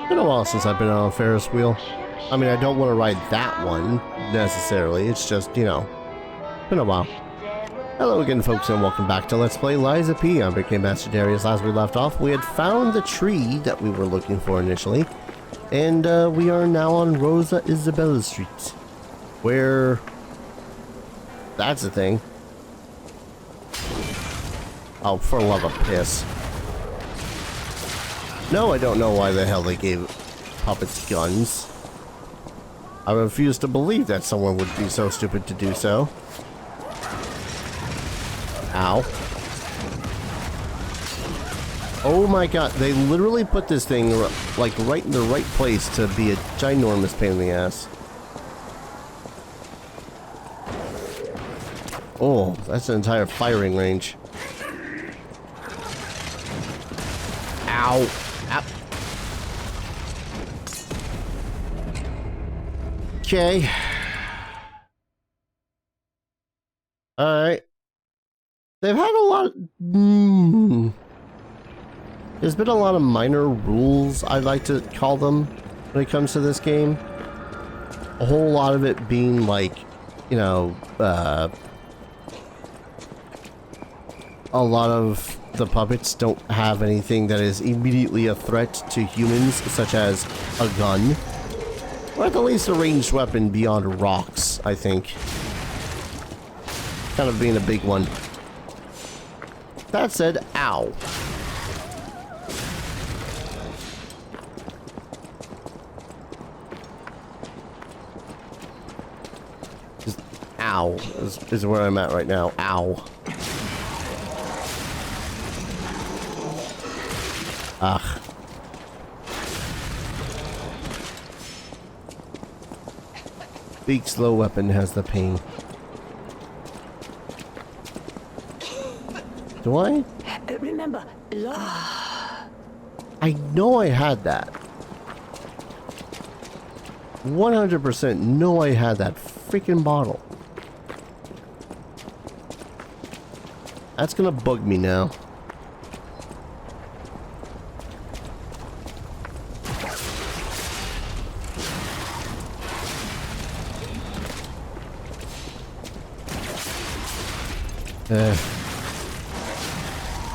Been a while since I've been on a Ferris wheel. I mean, I don't want to ride that one, necessarily. It's just, you know, been a while. Hello again, folks, and welcome back to Let's Play Lies of P. I became Master Darius. Last we left off, we had found the tree that we were looking for initially. And, we are now on Rosa Isabella Street. Where... that's the thing. Oh, for love of piss. No, I don't know why the hell they gave puppets guns. I refuse to believe that someone would be so stupid to do so. Ow. Oh my god, they literally put this thing like right in the right place to be a ginormous pain in the ass. Oh, that's an entire firing range. Ow. Ow. Okay. Alright. They've had a lot... There's been a lot of minor rules, I'd like to call them, when it comes to this game. A whole lot of it being like, you know, a lot of the puppets don't have anything that is immediately a threat to humans, such as a gun. Or at the least a ranged weapon beyond rocks, I think. Kind of being a big one. That said, ow. Just, ow is where I'm at right now. Ow. Ugh. Big slow weapon has the pain. Do I? Remember, I know I had that. 100% know I had that freaking bottle. That's gonna bug me now.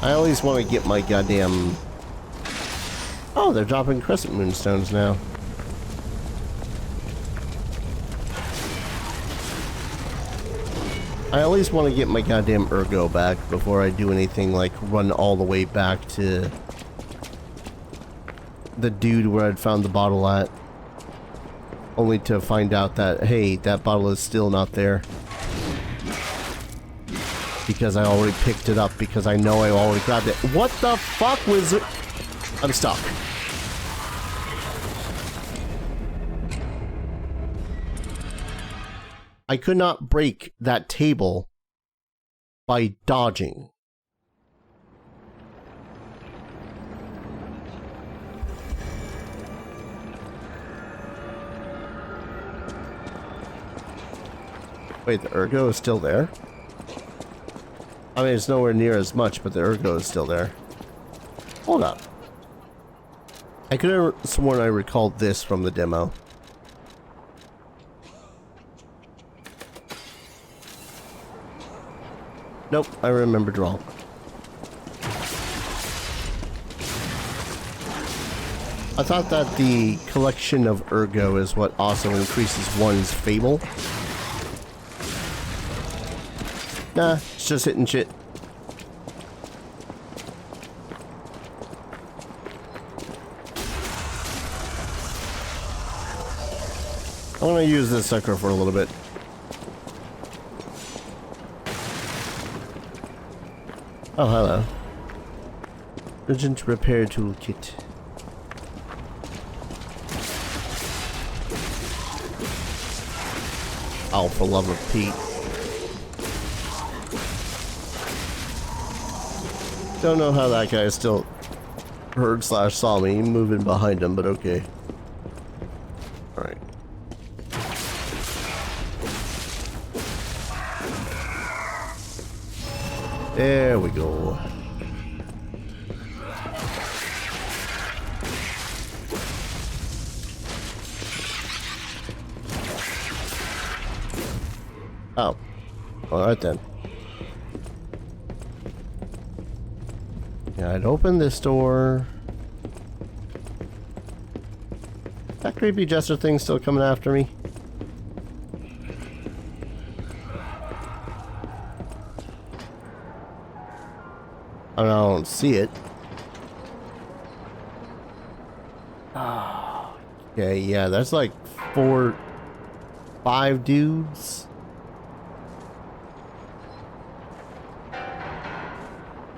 I always want to get my goddamn... Oh, they're dropping crescent moonstones now. I always want to get my goddamn ergo back before I do anything like run all the way back to the dude where I'd found the bottle at. Only to find out that, hey, that bottle is still not there. Because I already picked it up, because I know I already grabbed it. What the fuck was it? I'm stuck. I could not break that table by dodging. Wait, the ergo is still there? I mean, it's nowhere near as much, but the ergo is still there. Hold up. I could have sworn I recalled this from the demo. Nope, I remembered wrong. I thought that the collection of ergo is what also increases one's fable. Nah, it's just hitting shit. I'm gonna use this sucker for a little bit. Oh, hello. Urgent repair toolkit. Oh, for love of Pete. Don't know how that guy still heard / saw me moving behind him, but okay. Alright. There we go. Oh. Alright then. Yeah, I'd open this door. That creepy jester thing still coming after me? I don't see it. Okay, yeah, that's like 5 dudes.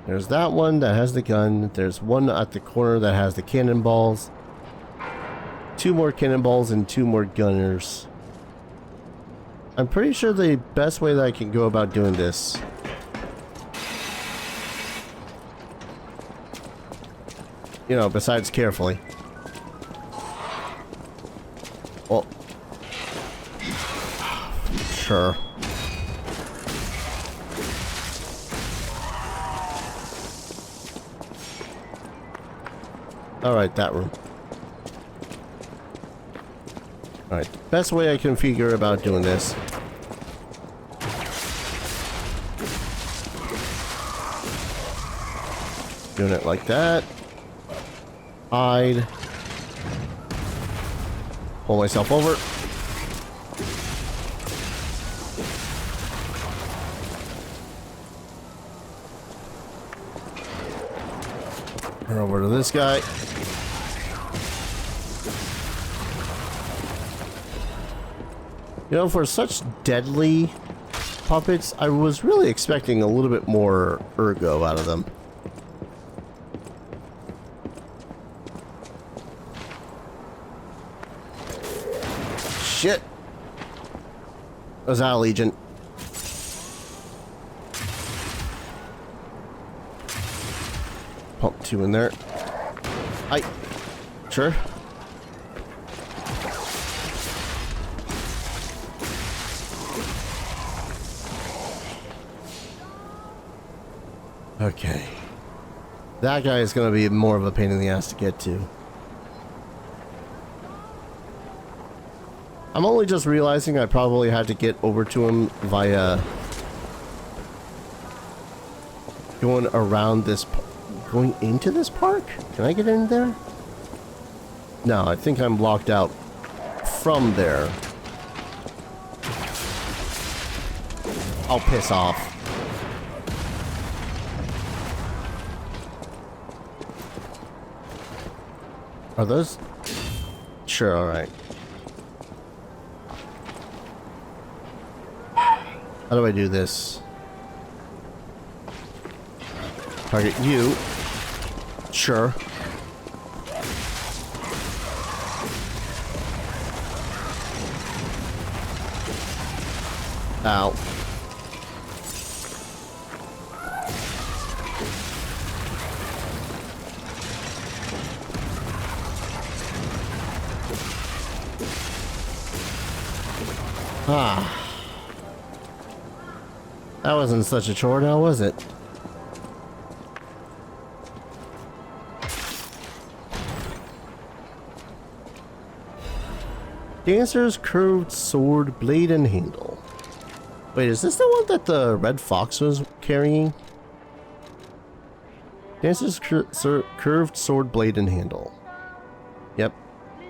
There's that one that has the gun. There's one at the corner that has the cannonballs. 2 more cannonballs and 2 more gunners. I'm pretty sure the best way that I can go about doing this you know, besides carefully. Well, sure. Alright, that room. Alright, best way I can figure about doing this. Doing it like that. Hide. Pull myself over. Turn over to this guy. You know, for such deadly puppets, I was really expecting a little bit more ergo out of them. Shit! Was that a legion? Pump 2 in there. Sure. Okay. That guy is going to be more of a pain in the ass to get to. I'm only just realizing I probably had to get over to him via going around this, going into this park? Can I get in there? No, I think I'm locked out from there. I'll piss off. Are those? Sure, alright. How do I do this? Target you. Sure. Ow. Ah. That wasn't such a chore now, was it? Dancer's curved sword, blade, and handle. Wait, is this the one that the red fox was carrying? Dancer's curved sword, blade, and handle. Yep.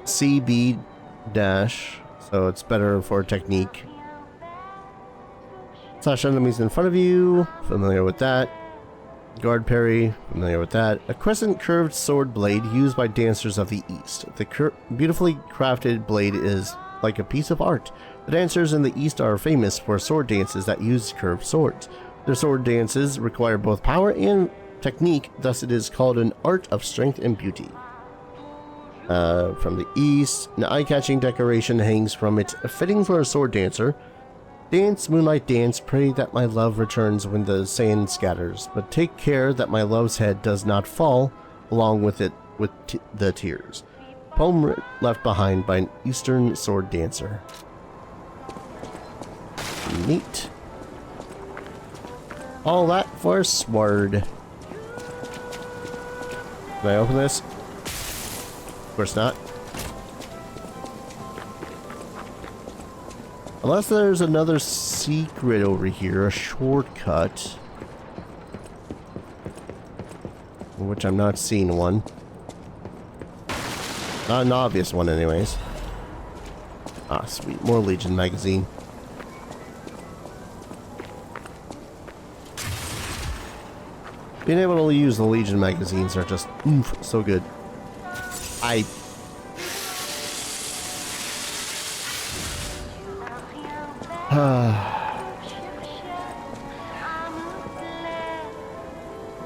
CB dash, so it's better for technique. Slash enemies in front of you, familiar with that. Guard parry, familiar with that. A crescent curved sword blade used by dancers of the East. The beautifully crafted blade is like a piece of art. The dancers in the East are famous for sword dances that use curved swords. Their sword dances require both power and technique, thus it is called an art of strength and beauty. From the East, an eye-catching decoration hangs from it, fitting for a sword dancer. Dance, moonlight dance, pray that my love returns when the sand scatters, but take care that my love's head does not fall along with it with the tears. Poem left behind by an Eastern sword dancer. Neat. All that for a sword. Can I open this? Of course not. Unless there's another secret over here, a shortcut. Which I'm not seeing one. Not an obvious one anyways. Ah, sweet. More Legion magazine. Being able to use the Legion magazines are just so good.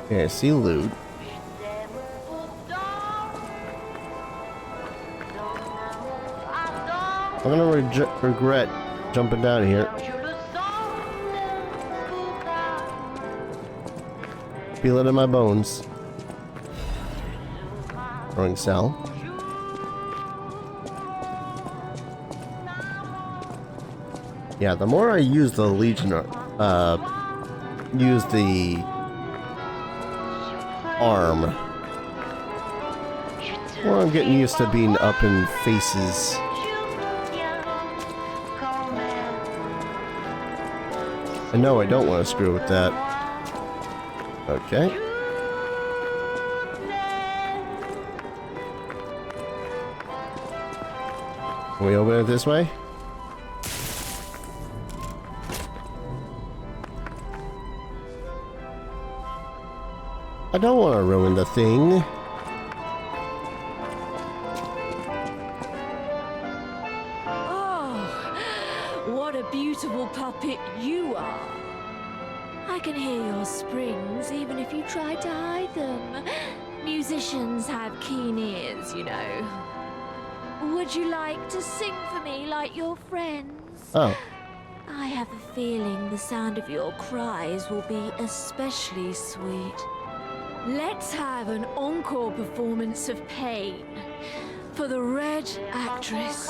Okay, I see loot. I'm gonna regret jumping down here. Feel it in my bones. Throwing cell. Yeah, the more I use the Legion, use the arm, the more I'm getting used to being up in faces. And no, I don't want to screw with that. Okay. Can we open it this way? I don't want to ruin the thing. Oh, what a beautiful puppet you are. I can hear your springs even if you try to hide them. Musicians have keen ears, you know. Would you like to sing for me like your friends? Oh. I have a feeling the sound of your cries will be especially sweet. Let's have an encore performance of Pain for the Red actress,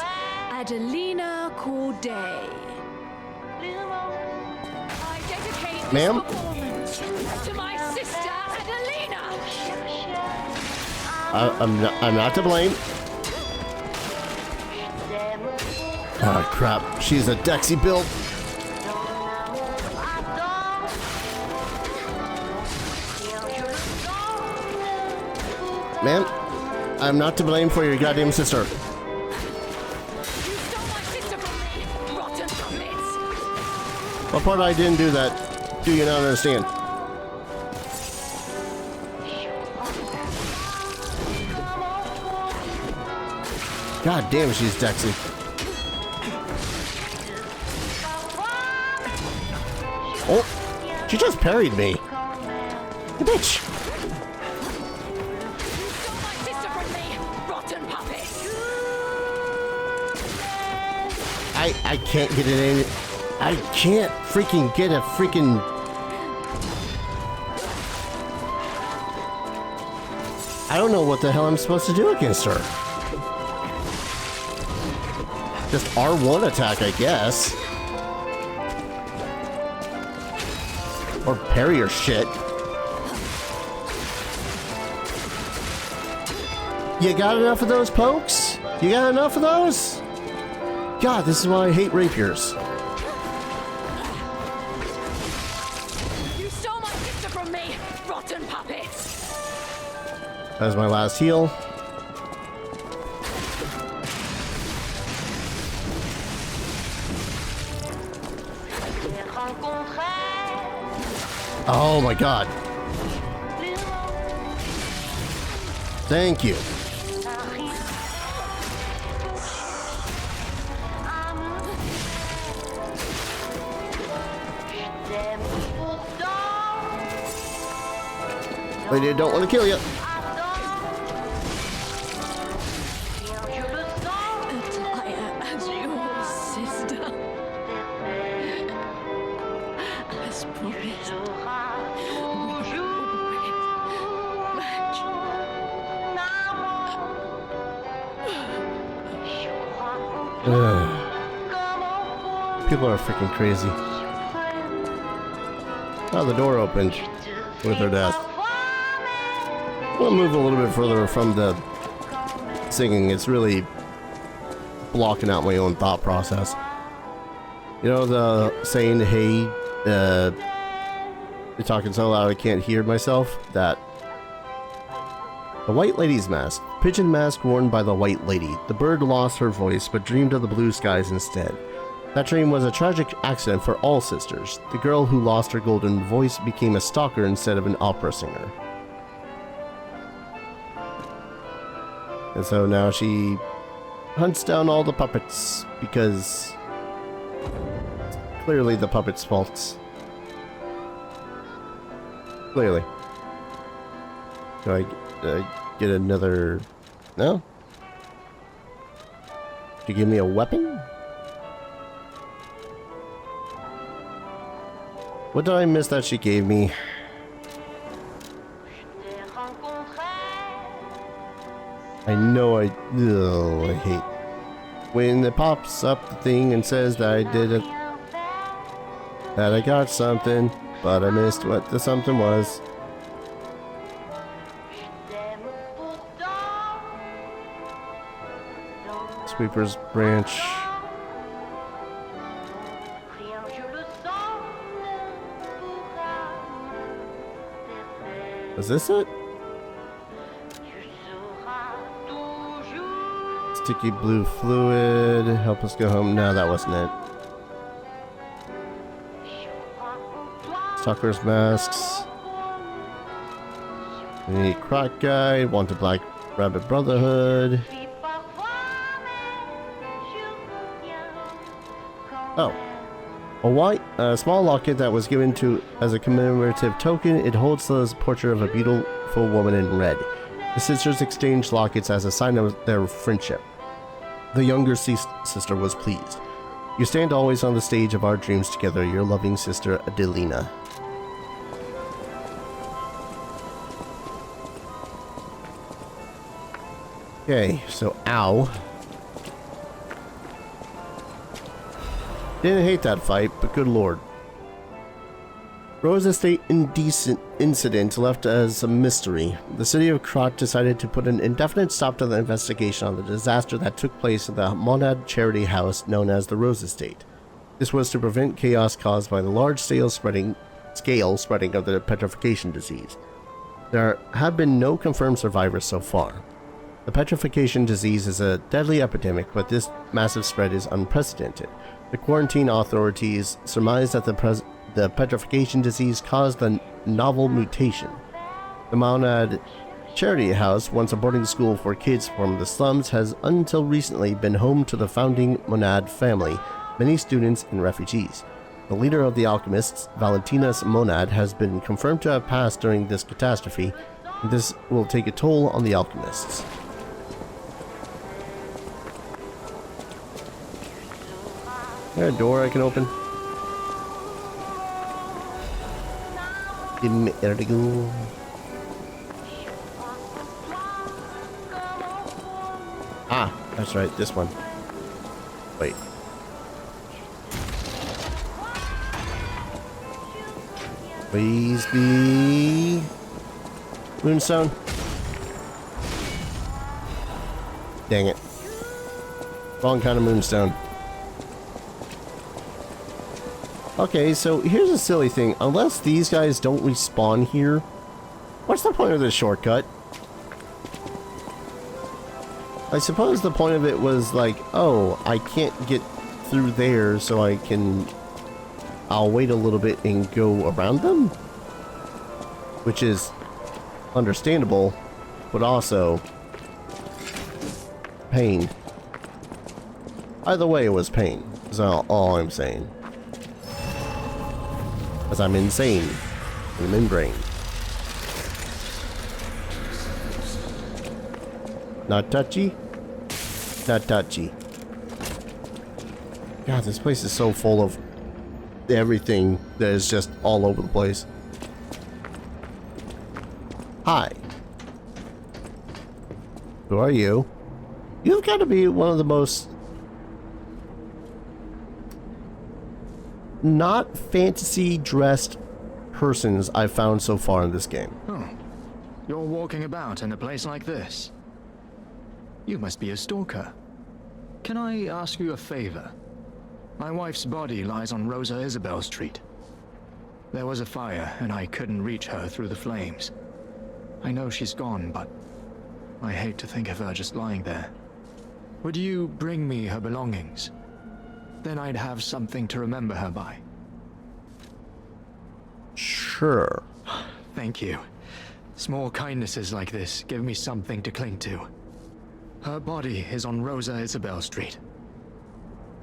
Adelina Corday. I dedicate this performance to my sister, Adelina. I'm not to blame. Oh crap, she's a Dexy build. Man, I'm not to blame for your goddamn sister. You stole my sister from me, rotten puppets. What part I didn't do that? Do you not understand? God damn, she's Dexy. Oh, she just parried me. You bitch. I can't get it in. I can't freaking get a freaking. I don't know what the hell I'm supposed to do against her. Just R1 attack, I guess. Or parry or shit. You got enough of those pokes? You got enough of those? God, this is why I hate rapiers. You stole my sister from me, rotten puppets. That was my last heal. Oh my god. Thank you. Lady, I don't want to kill you. As your sister, as promised, People are freaking crazy. Oh, the door opened with her death. I'm gonna move a little bit further from the singing. It's really blocking out my own thought process. You know the saying, hey, you're talking so loud I can't hear myself? That. The White Lady's Mask. Pigeon mask worn by the White Lady. The bird lost her voice but dreamed of the blue skies instead. That dream was a tragic accident for all sisters. The girl who lost her golden voice became a stalker instead of an opera singer. And so now she hunts down all the puppets because it's clearly the puppets' faults. Clearly. Do I get another... No? Did you give me a weapon? What did I miss that she gave me? I know I hate when it pops up the thing and says that I did it, that I got something, but I missed what the something was. Sweeper's branch. Is this it? Sticky blue fluid. Help us go home. No, that wasn't it. Stalker's masks. We need Croc Guide. Want the Black Rabbit Brotherhood. Oh. A small locket that was given to as a commemorative token. It holds the portrait of a beautiful woman in red. The sisters exchanged lockets as a sign of their friendship. The younger sister was pleased. You stand always on the stage of our dreams together, your loving sister Adelina. Okay, so ow. Didn't hate that fight, but good lord. Rose Estate incident left as a mystery. The city of Krot decided to put an indefinite stop to the investigation on the disaster that took place at the Monad charity house known as the Rose Estate. This was to prevent chaos caused by the large scale spreading of the petrification disease. There have been no confirmed survivors so far. The petrification disease is a deadly epidemic, but this massive spread is unprecedented. The quarantine authorities surmise that the petrification disease caused the novel mutation. The Monad Charity House, once a boarding school for kids from the slums, has until recently been home to the founding Monad family, many students and refugees. The leader of the alchemists, Valentinas Monad, has been confirmed to have passed during this catastrophe, and this will take a toll on the alchemists. Is there a door I can open? There we go. Ah, that's right, this one. Wait. Please be... Moonstone? Dang it. Wrong kind of moonstone. Okay, so here's a silly thing. Unless these guys don't respawn here, what's the point of this shortcut? I suppose the point of it was like, oh, I can't get through there, so I'll wait a little bit and go around them? Which is understandable, but also pain. Either way, it was pain, is all I'm saying. Because I'm insane. I'm in brain. Not touchy? Not touchy. God, this place is so full of everything that is just all over the place. Hi. Who are you? You've got to be one of the most not fantasy dressed persons I've found so far in this game. Oh, you're walking about in a place like this. You must be a stalker. Can I ask you a favor? My wife's body lies on Rosa Isabel Street. There was a fire, and I couldn't reach her through the flames. I know she's gone, but I hate to think of her just lying there. Would you bring me her belongings? Then I'd have something to remember her by. Sure. Thank you. Small kindnesses like this give me something to cling to. Her body is on Rosa Isabel Street.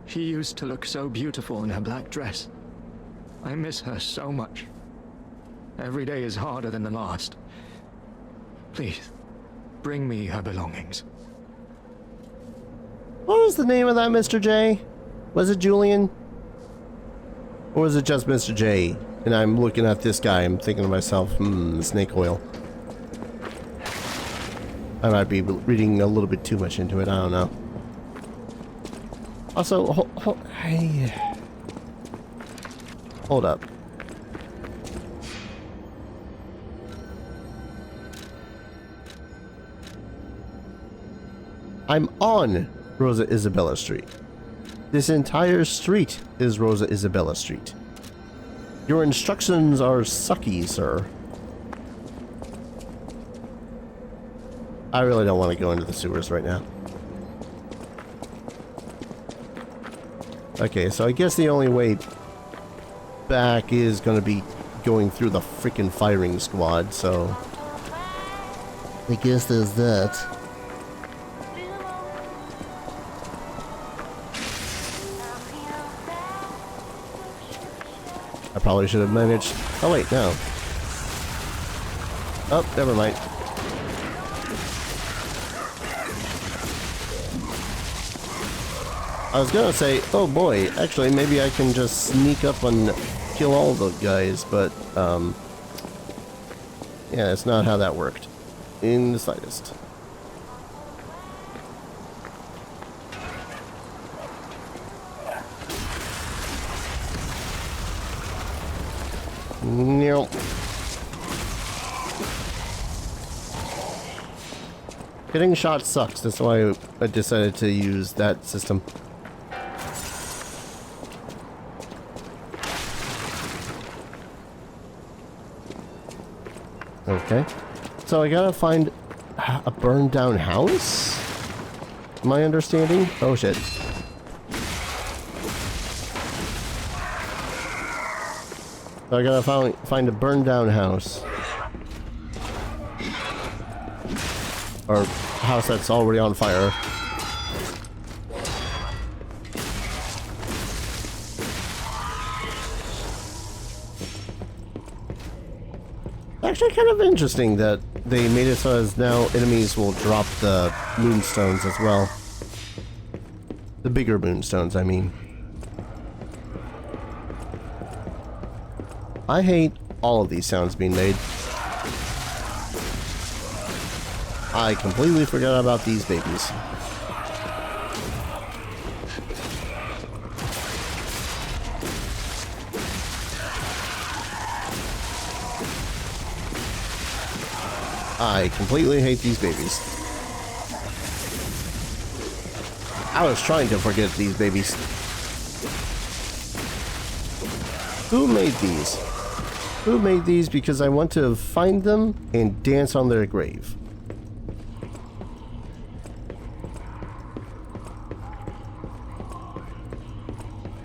She used to look so beautiful in her black dress. I miss her so much. Every day is harder than the last. Please, bring me her belongings. What was the name of that Mr. J? Was it Julian? Or was it just Mr. J? And I'm looking at this guy, I'm thinking to myself, snake oil. I might be reading a little bit too much into it, I don't know. Also, hold up. I'm on Rosa Isabella Street. This entire street is Rosa Isabella Street. Your instructions are sucky, sir. I really don't want to go into the sewers right now. Okay, so I guess the only way back is going to be going through the freaking firing squad, so I guess there's that. I probably should have managed... Oh wait, no. Oh, never mind. I was gonna say, oh boy, actually maybe I can just sneak up and kill all the guys, but yeah, it's not how that worked in the slightest. Nope. Getting shot sucks, that's why I decided to use that system. Okay, so I gotta find a burned down house? My understanding? Oh shit. So I gotta find a burned down house. Or a house that's already on fire. Actually kind of interesting that they made it so as now enemies will drop the moonstones as well. The bigger moonstones, I mean. I hate all of these sounds being made. I completely forgot about these babies. I completely hate these babies. I was trying to forget these babies. Who made these? Who made these? Because I want to find them and dance on their grave.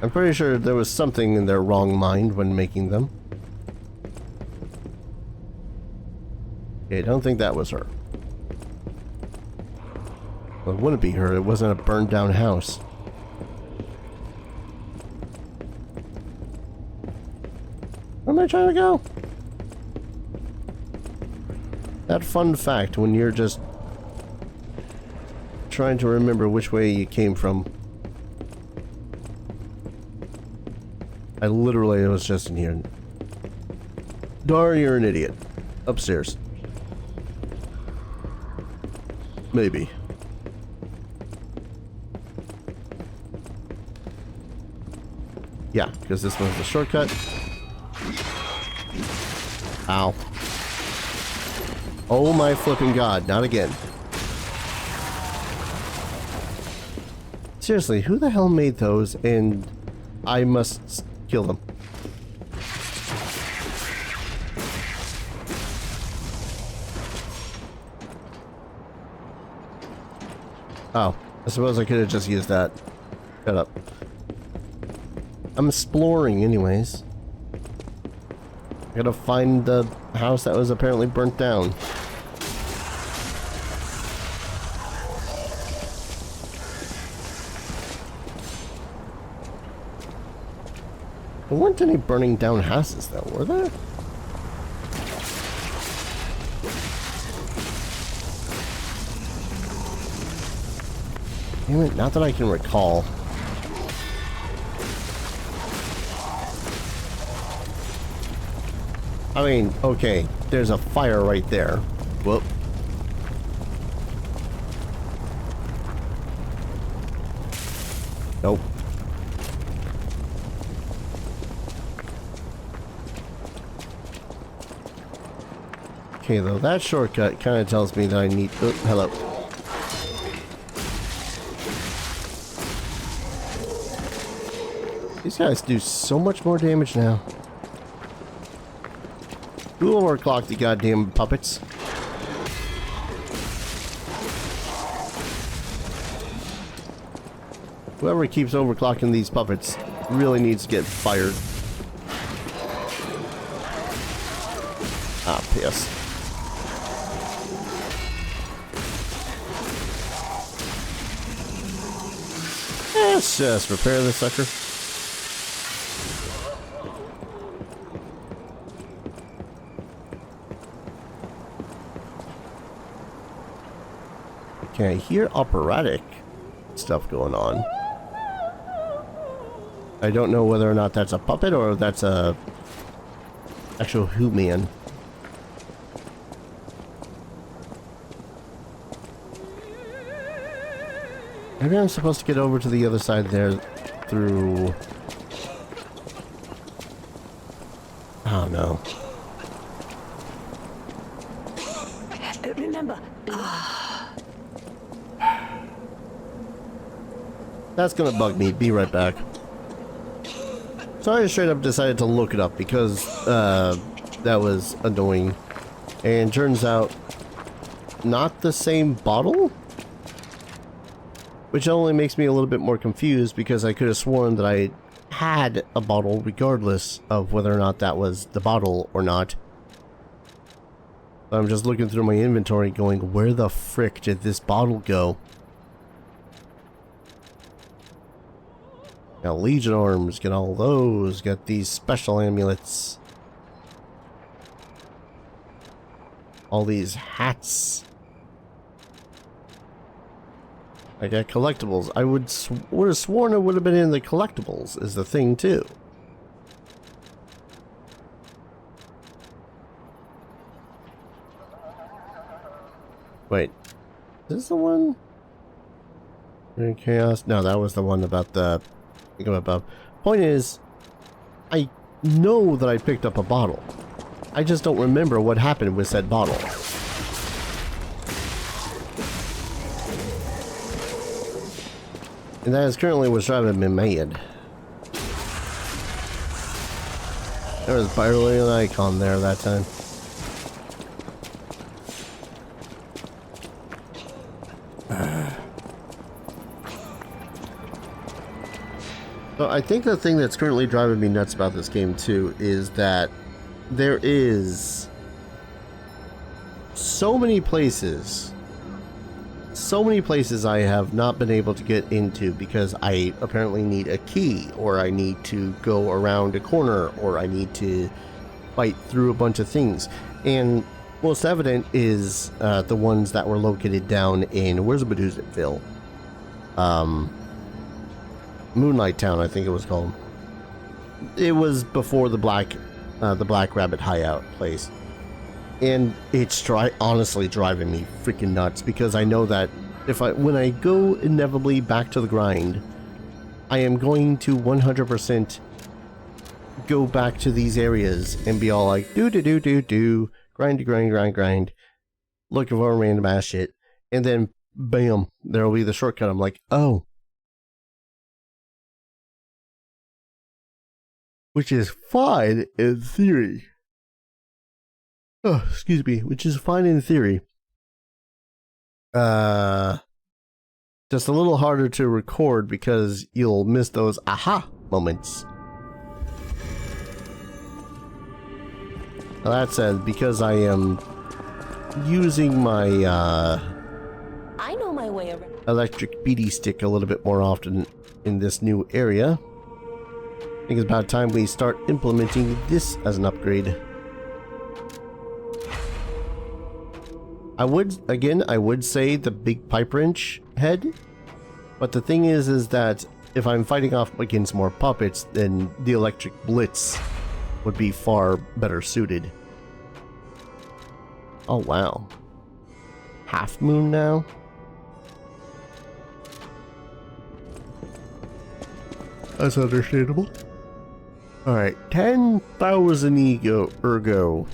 I'm pretty sure there was something in their wrong mind when making them. Okay, I don't think that was her. Well, it wouldn't be her. It wasn't a burned down house. Where am I trying to go? That fun fact when you're just trying to remember which way you came from. I literally was just in here. Dar, you're an idiot. Upstairs. Maybe. Yeah, because this one's the shortcut. Ow. Oh my flipping god, not again. Seriously, who the hell made those? And I must kill them. Oh, I suppose I could have just used that. Shut up. I'm exploring anyways. I gotta find the house that was apparently burnt down. There weren't any burning down houses though, were there? Damn it, not that I can recall. I mean, okay, there's a fire right there. Whoop. Nope. Okay, though, that shortcut kind of tells me that I need... Oh, hello. These guys do so much more damage now. Who overclocked the goddamn puppets? Whoever keeps overclocking these puppets really needs to get fired. Ah, piss. Let's just repair this sucker. Okay, I hear operatic stuff going on. I don't know whether or not that's a puppet or that's a actual human. Maybe I'm supposed to get over to the other side there through... Oh no. Remember, That's gonna bug me. Be right back. So I straight up decided to look it up because that was annoying. And turns out, not the same bottle? Which only makes me a little bit more confused because I could have sworn that I had a bottle regardless of whether or not that was the bottle or not. I'm just looking through my inventory going, where the frick did this bottle go? Got Legion arms, get all those, got these special amulets. All these hats. I got collectibles. I would have sworn it would have been in the collectibles is the thing too. Wait, is this the one? In Chaos? No, that was the one about the thing above. Point is, I know that I picked up a bottle. I just don't remember what happened with said bottle. And that is currently what's driving me mad. There was barely an icon there that time. So I think the thing that's currently driving me nuts about this game too is that there is so many places I have not been able to get into because I apparently need a key, or I need to go around a corner, or I need to fight through a bunch of things. And most evident is the ones that were located down in, where's Medusaville? Moonlight Town, I think it was called. It was before the Black Rabbit Hideout place. And it's honestly driving me freaking nuts because I know that when I go inevitably back to the grind, I am going to 100% go back to these areas and be all like, do, grind, looking for random ass shit. And then, bam, there'll be the shortcut. I'm like, oh. which is fine in theory. Oh, excuse me, which is fine in theory. Just a little harder to record because you'll miss those aha moments. Now that said, because I am using my I know my way around. electric BD stick a little bit more often in this new area, I think it's about time we start implementing this as an upgrade. I would say the big pipe wrench head, but the thing is that if I'm fighting off against more puppets, then the electric blitz would be far better suited. Oh wow. Half moon now? That's understandable. Alright, 10,000 ergo.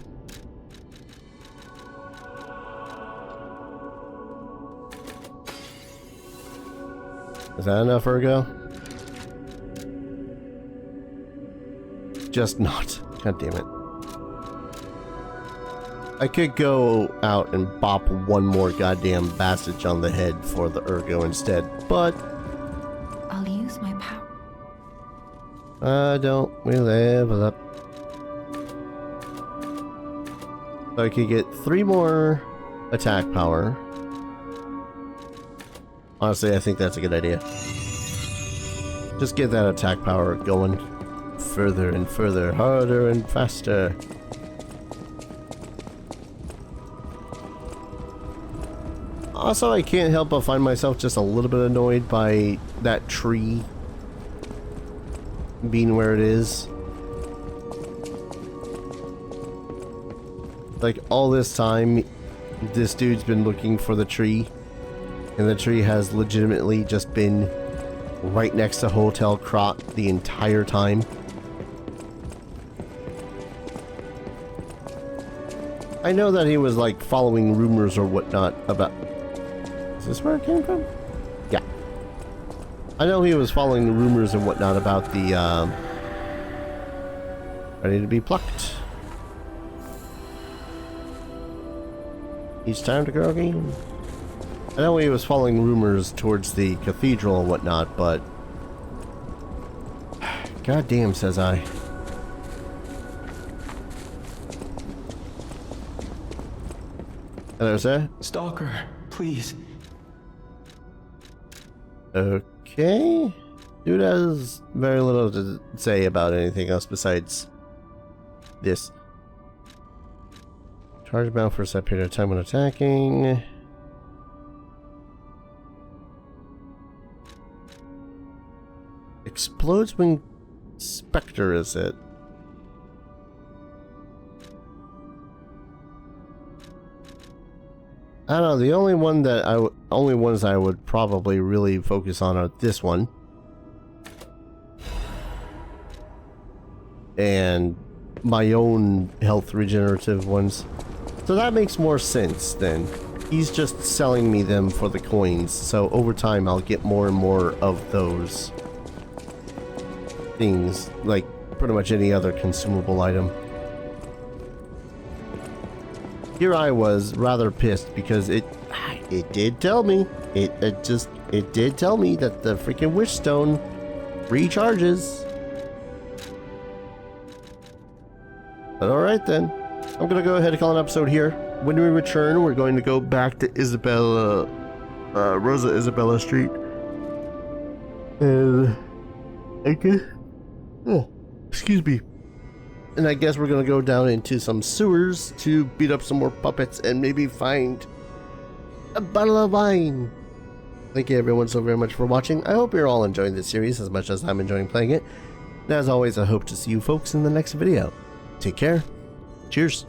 Is that enough ergo? Just not. God damn it. I could go out and bop one more goddamn passage on the head for the ergo instead, but I'll use my power. don't we level up? So I could get 3 more attack power. Honestly, I think that's a good idea. Just get that attack power going further and further, harder and faster. Also, I can't help but find myself just a little bit annoyed by that tree being where it is. Like, all this time, this dude's been looking for the tree, and the tree has legitimately just been right next to Hotel Krot the entire time. I know that he was like following rumors or whatnot about... Is this where it came from? Yeah. I know he was following the rumors and whatnot about the ready to be plucked. Each time to grow again. I know he was following rumors towards the cathedral and whatnot, but... Goddamn, says I. Hello, sir? Stalker, please. Okay. Dude has very little to say about anything else besides this. Charge bound for a set period of time when attacking. Explodes when Spectre, is it? I don't know, the only ones I would probably really focus on are this one. And my own health regenerative ones. So that makes more sense then. He's just selling me them for the coins, so over time I'll get more and more of those things, like pretty much any other consumable item. Here I was rather pissed because it did tell me, it did tell me that the freaking wish stone recharges. But alright then, I'm gonna go ahead and call an episode here. When we return, we're going to go back to Rosa Isabella Street. And I guess, oh, excuse me. And I guess we're gonna go down into some sewers to beat up some more puppets and maybe find a bottle of wine. Thank you everyone so very much for watching. I hope you're all enjoying this series as much as I'm enjoying playing it. And as always, I hope to see you folks in the next video. Take care. Cheers.